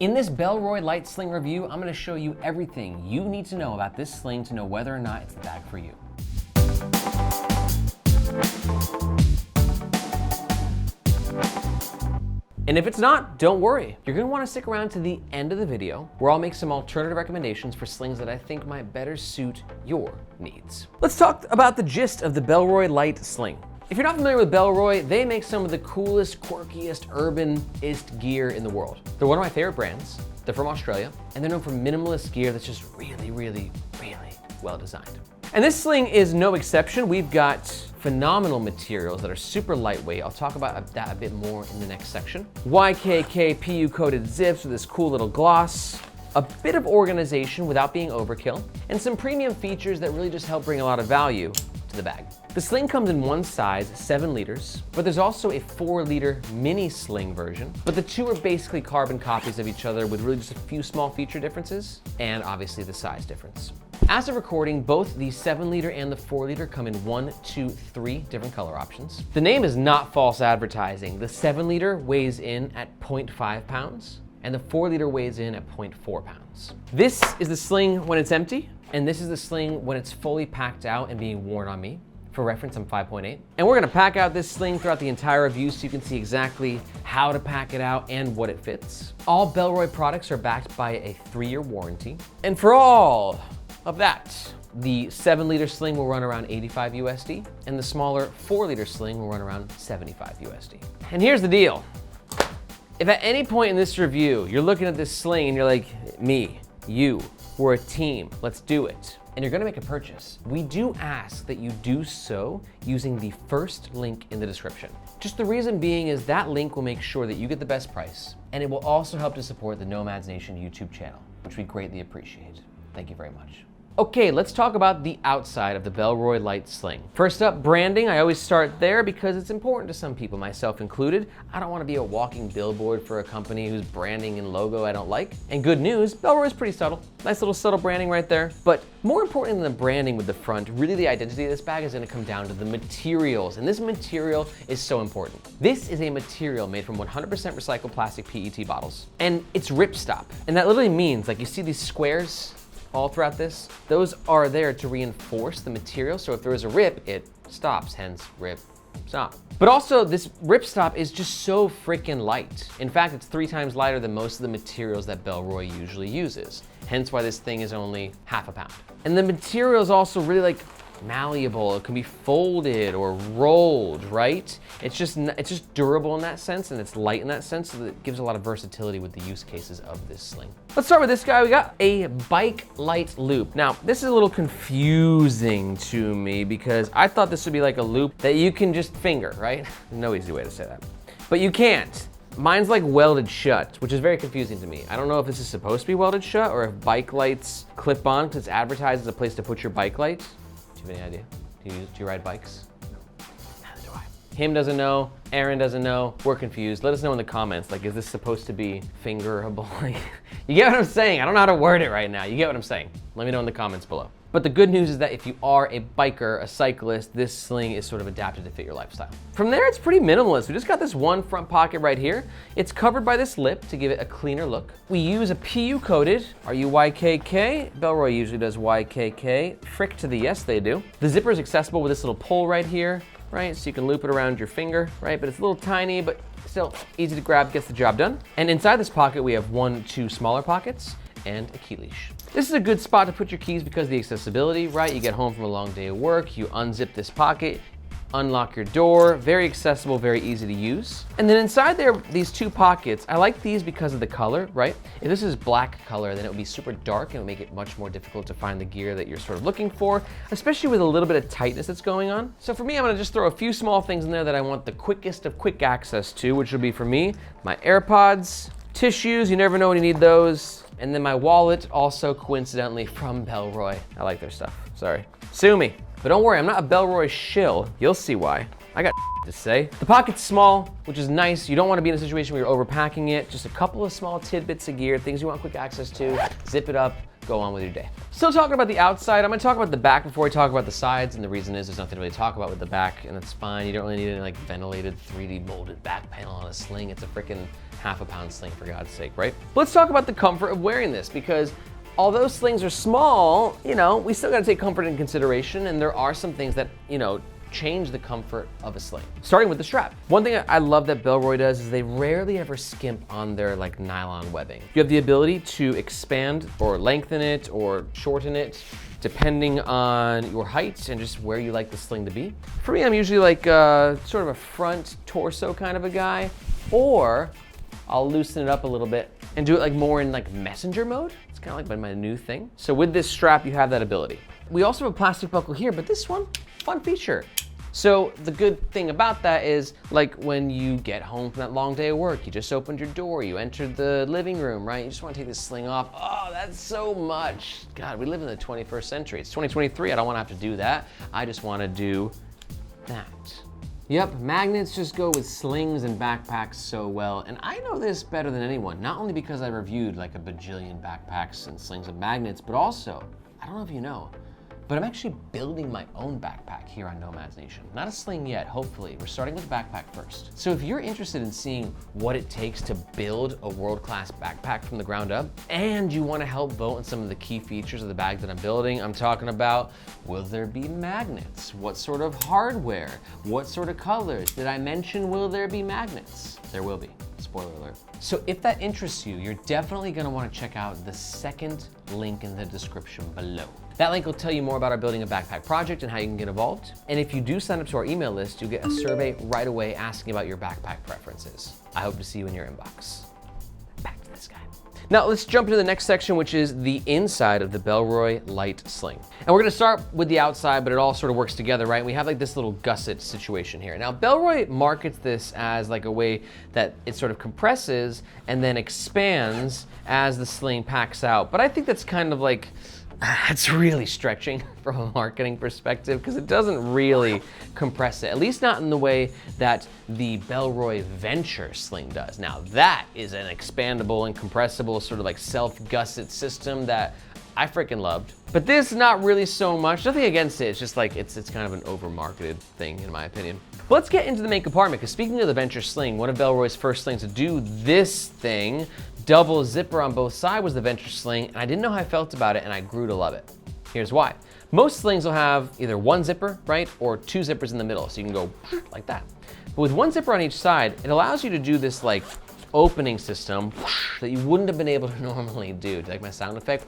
In this Bellroy Lite Sling review, I'm gonna show you everything you need to know about this sling to know whether or not it's the bag for you. And if it's not, don't worry. You're gonna wanna stick around to the end of the video where I'll make some alternative recommendations for slings that I think might better suit your needs. Let's talk about the gist of the Bellroy Lite Sling. If you're not familiar with Bellroy, they make some of the coolest, quirkiest, urbanist gear in the world. They're one of my favorite brands. They're from Australia, and they're known for minimalist gear that's just really, really, really well designed. And this sling is no exception. We've got phenomenal materials that are super lightweight. I'll talk about that a bit more in the next section. YKK PU coated zips with this cool little gloss, a bit of organization without being overkill, and some premium features that really just help bring a lot of value to the bag. The sling comes in one size, 7 liters, but there's also a 4-liter mini sling version. But the two are basically carbon copies of each other with really just a few small feature differences and obviously the size difference. As of recording, both the 7-liter and the 4-liter come in 1, 2, 3 different color options. The name is not false advertising. The 7-liter weighs in at 0.5 pounds and the 4-liter weighs in at 0.4 pounds. This is the sling when it's empty, and this is the sling when it's fully packed out and being worn on me. For reference, I'm 5.8. And we're gonna pack out this sling throughout the entire review so you can see exactly how to pack it out and what it fits. All Bellroy products are backed by a 3-year warranty. And for all of that, the 7-liter sling will run around 85 USD, and the smaller 4-liter sling will run around 75 USD. And here's the deal. If at any point in this review, you're looking at this sling and you're like, me, you, we're a team, let's do it, and you're gonna make a purchase, we do ask that you do so using the first link in the description. Just the reason being is that link will make sure that you get the best price, and it will also help to support the Nomads Nation YouTube channel, which we greatly appreciate. Thank you very much. Okay, let's talk about the outside of the Bellroy Lite Sling. First up, branding. I always start there because it's important to some people, myself included. I don't want to be a walking billboard for a company whose branding and logo I don't like. And good news, Bellroy's pretty subtle. Nice little subtle branding right there. But more important than the branding with the front, really the identity of this bag is going to come down to the materials. And this material is so important. This is a material made from 100% recycled plastic PET bottles. And it's ripstop. And that literally means, like, you see these squares all throughout this, those are there to reinforce the material. So if there is a rip, it stops, hence rip, stop. But also this ripstop is just so freaking light. In fact, it's 3 times lighter than most of the materials that Bellroy usually uses. Hence why this thing is only half a pound. And the material is also really like malleable. It can be folded or rolled, right? It's just durable in that sense, and it's light in that sense, so that it gives a lot of versatility with the use cases of this sling. Let's start with this guy. We got a bike light loop. Now, this is a little confusing to me because I thought this would be like a loop that you can just finger, right? No easy way to say that. But you can't. Mine's like welded shut, which is very confusing to me. I don't know if this is supposed to be welded shut or if bike lights clip on because it's advertised as a place to put your bike lights. Do you have any idea? Do you ride bikes? No. Neither do I. Him doesn't know, Aaron doesn't know, we're confused. Let us know in the comments, like, is this supposed to be fingerable? You get what I'm saying? I don't know how to word it right now. You get what I'm saying? Let me know in the comments below. But the good news is that if you are a biker, a cyclist, this sling is sort of adapted to fit your lifestyle. From there, it's pretty minimalist. We just got this one front pocket right here. It's covered by this lip to give it a cleaner look. We use a PU coated, RUYKK. Bellroy usually does YKK. Frick to the yes, they do. The zipper is accessible with this little pull right here, right? So you can loop it around your finger, right? But it's a little tiny, but still easy to grab, gets the job done. And inside this pocket, we have 1, 2 smaller pockets and a key leash. This is a good spot to put your keys because of the accessibility, right? You get home from a long day of work, you unzip this pocket, unlock your door, very accessible, very easy to use. And then inside there, these 2 pockets, I like these because of the color, right? If this is black color, then it would be super dark and it would make it much more difficult to find the gear that you're sort of looking for, especially with a little bit of tightness that's going on. So for me, I'm gonna just throw a few small things in there that I want the quickest of quick access to, which would be for me, my AirPods, tissues, you never know when you need those, and then my wallet, also coincidentally from Bellroy. I like their stuff, sorry. Sue me. But don't worry, I'm not a Bellroy shill. You'll see why. I got to say. The pocket's small, which is nice. You don't want to be in a situation where you're overpacking it. Just a couple of small tidbits of gear, things you want quick access to. Zip it up, go on with your day. Still talking about the outside, I'm gonna talk about the back before we talk about the sides, and the reason is there's nothing to really talk about with the back, and that's fine. You don't really need any like ventilated 3D molded back panel on a sling. It's a freaking half-a-pound sling, for God's sake, right? Let's talk about the comfort of wearing this, because although slings are small, you know, we still gotta take comfort in consideration, and there are some things that, you know, change the comfort of a sling. Starting with the strap. One thing I love that Bellroy does is they rarely ever skimp on their like nylon webbing. You have the ability to expand or lengthen it or shorten it depending on your height and just where you like the sling to be. For me, I'm usually like sort of a front torso kind of a guy, or I'll loosen it up a little bit and do it like more in like messenger mode. It's kind of like my new thing. So with this strap, you have that ability. We also have a plastic buckle here, but this one, fun feature. So the good thing about that is, like when you get home from that long day of work, you just opened your door, you entered the living room, right? You just want to take this sling off. Oh, that's so much. God, we live in the 21st century. It's 2023. I don't want to have to do that. I just want to do that. Yep, magnets just go with slings and backpacks so well. And I know this better than anyone, not only because I reviewed like a bajillion backpacks and slings and magnets, but also, I don't know if you know, but I'm actually building my own backpack here on Nomads Nation. Not a sling yet, hopefully. We're starting with a backpack first. So if you're interested in seeing what it takes to build a world-class backpack from the ground up, and you wanna help vote on some of the key features of the bag that I'm building, I'm talking about, will there be magnets? What sort of hardware? What sort of colors? Did I mention will there be magnets? There will be, spoiler alert. So if that interests you, you're definitely gonna wanna check out the second link in the description below. That link will tell you more about our Building a Backpack project and how you can get involved. And if you do sign up to our email list, you'll get a survey right away asking about your backpack preferences. I hope to see you in your inbox. Back to this guy. Now let's jump into the next section, which is the inside of the Bellroy Lite Sling. And we're gonna start with the outside, but it all sort of works together, right? We have like this little gusset situation here. Now Bellroy markets this as like a way that it sort of compresses and then expands as the sling packs out. But I think that's kind of like, it's really stretching from a marketing perspective because it doesn't really compress it, at least not in the way that the Bellroy Venture Sling does. Now that is an expandable and compressible sort of like self-gusset system that I freaking loved. But this, not really so much. Nothing against it, it's just like, it's kind of an over-marketed thing in my opinion. But let's get into the main compartment, because speaking of the Venture Sling, one of Bellroy's first slings to do this thing, double zipper on both sides, was the Venture Sling, and I didn't know how I felt about it, and I grew to love it. Here's why. Most slings will have either one zipper, right, or two zippers in the middle, so you can go like that. But with one zipper on each side, it allows you to do this like opening system that you wouldn't have been able to normally do. Do you like my sound effect?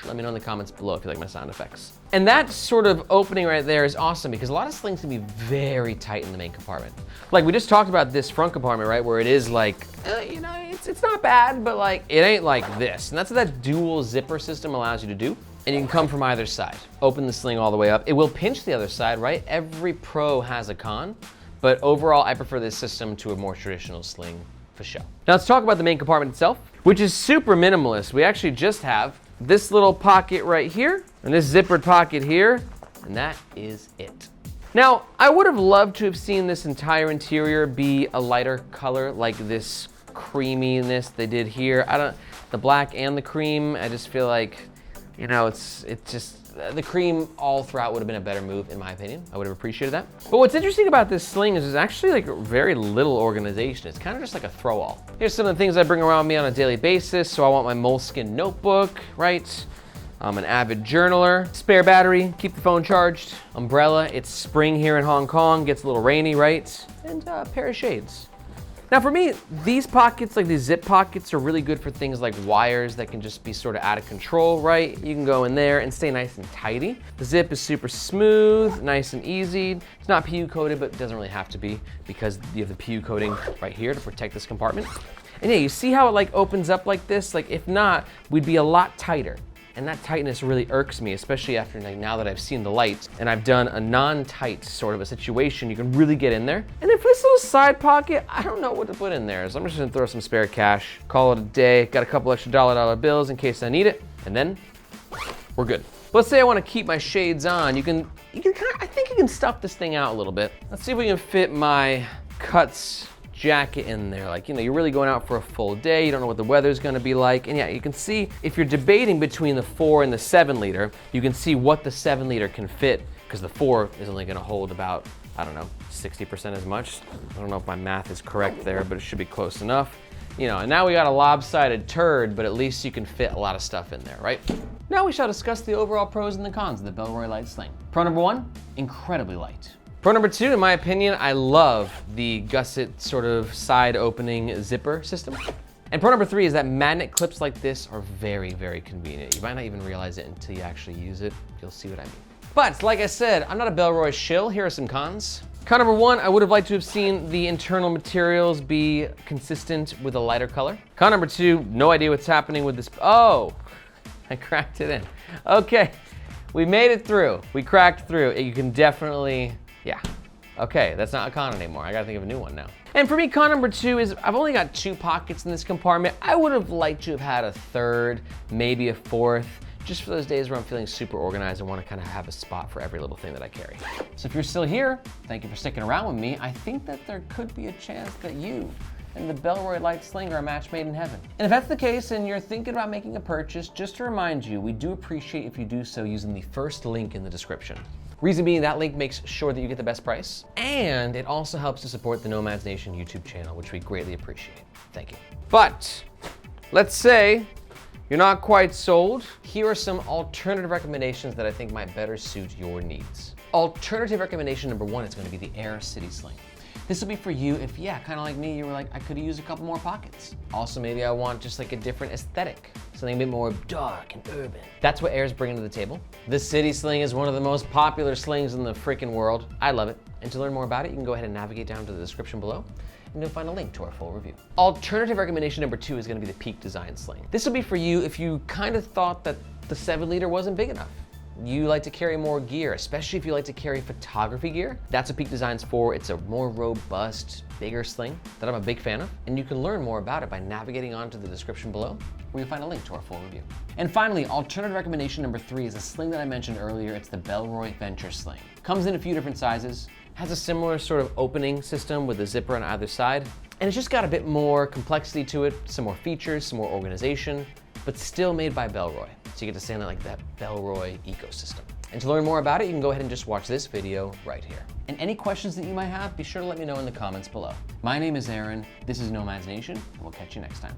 Let me know in the comments below if you like my sound effects. And that sort of opening right there is awesome because a lot of slings can be very tight in the main compartment. Like we just talked about this front compartment, right, where it is like, you know, it's not bad, but like it ain't like this. And that's what that dual zipper system allows you to do. And you can come from either side. Open the sling all the way up. It will pinch the other side, right? Every pro has a con, but overall I prefer this system to a more traditional sling for show. Now let's talk about the main compartment itself, which is super minimalist. We actually just have this little pocket right here and this zippered pocket here, and that is it. Now, I would have loved to have seen this entire interior be a lighter color like this creaminess they did here. The black and the cream, I just feel like, you know, it's just, the cream all throughout would have been a better move in my opinion. I would have appreciated that. But what's interesting about this sling is there's actually like very little organization. It's kind of just like a throw all. Here's some of the things I bring around me on a daily basis. So I want my moleskin notebook, right? I'm an avid journaler, spare battery, keep the phone charged, umbrella. It's spring here in Hong Kong, gets a little rainy, right? And a pair of shades. Now for me, these pockets, like these zip pockets, are really good for things like wires that can just be sort of out of control, right? You can go in there and stay nice and tidy. The zip is super smooth, nice and easy. It's not PU coated, but it doesn't really have to be because you have the PU coating right here to protect this compartment. And yeah, you see how it like opens up like this? Like if not, we'd be a lot tighter. And that tightness really irks me, especially after like now that I've seen the lights and I've done a non-tight sort of a situation, you can really get in there. And then for this little side pocket, I don't know what to put in there. So I'm just gonna throw some spare cash, call it a day, got a couple extra dollar bills in case I need it, and then we're good. Let's say I wanna keep my shades on. You can kind of, I think you can stuff this thing out a little bit. Let's see if we can fit my Cuts jacket in there. Like, you're really going out for a full day. You don't know what the weather's gonna be like. And yeah, you can see if you're debating between the 4 and the 7 liter, you can see what the 7 liter can fit, because the 4 is only gonna hold about, I don't know, 60% as much. I don't know if my math is correct there, but it should be close enough. And now we got a lopsided turd, but at least you can fit a lot of stuff in there, right? Now we shall discuss the overall pros and the cons of the Bellroy Lite Sling. Pro number 1, incredibly light. Pro number 2, in my opinion, I love the gusset sort of side opening zipper system. And pro number 3 is that magnet clips like this are very, very convenient. You might not even realize it until you actually use it. You'll see what I mean. But like I said, I'm not a Bellroy shill. Here are some cons. Con number 1, I would have liked to have seen the internal materials be consistent with a lighter color. Con number 2, no idea what's happening with this. Oh, I cracked it in. Okay, we made it through. We cracked through. You can definitely, yeah. Okay, that's not a con anymore. I gotta think of a new one now. And for me, con number 2 is I've only got 2 pockets in this compartment. I would have liked to have had a 3rd, maybe a 4th, just for those days where I'm feeling super organized and want to kind of have a spot for every little thing that I carry. So if you're still here, thank you for sticking around with me. I think that there could be a chance that you and the Bellroy Lite Sling are a match made in heaven. And if that's the case and you're thinking about making a purchase, just to remind you, we do appreciate if you do so using the first link in the description. Reason being, that link makes sure that you get the best price, and it also helps to support the Nomads Nation YouTube channel, which we greatly appreciate. Thank you. But let's say you're not quite sold. Here are some alternative recommendations that I think might better suit your needs. Alternative recommendation number 1 is going to be the Aer City Sling. This will be for you if, yeah, kind of like me, you were like, I could have used a couple more pockets. Also, maybe I want just like a different aesthetic, something a bit more dark and urban. That's what Aer's bringing to the table. The City Sling is one of the most popular slings in the freaking world. I love it. And to learn more about it, you can go ahead and navigate down to the description below, and you'll find a link to our full review. Alternative recommendation number 2 is gonna be the Peak Design Sling. This will be for you if you kind of thought that the 7 liter wasn't big enough. You like to carry more gear, especially if you like to carry photography gear. That's what Peak Design's for. It's a more robust, bigger sling that I'm a big fan of. And you can learn more about it by navigating onto the description below, where you'll find a link to our full review. And finally, alternative recommendation number 3 is a sling that I mentioned earlier. It's the Bellroy Venture Sling. Comes in a few different sizes, has a similar sort of opening system with a zipper on either side. And it's just got a bit more complexity to it, some more features, some more organization, but still made by Bellroy. So you get to stay in like that Bellroy ecosystem. And to learn more about it, you can go ahead and just watch this video right here. And any questions that you might have, be sure to let me know in the comments below. My name is Aaron, this is Nomads Nation, and we'll catch you next time.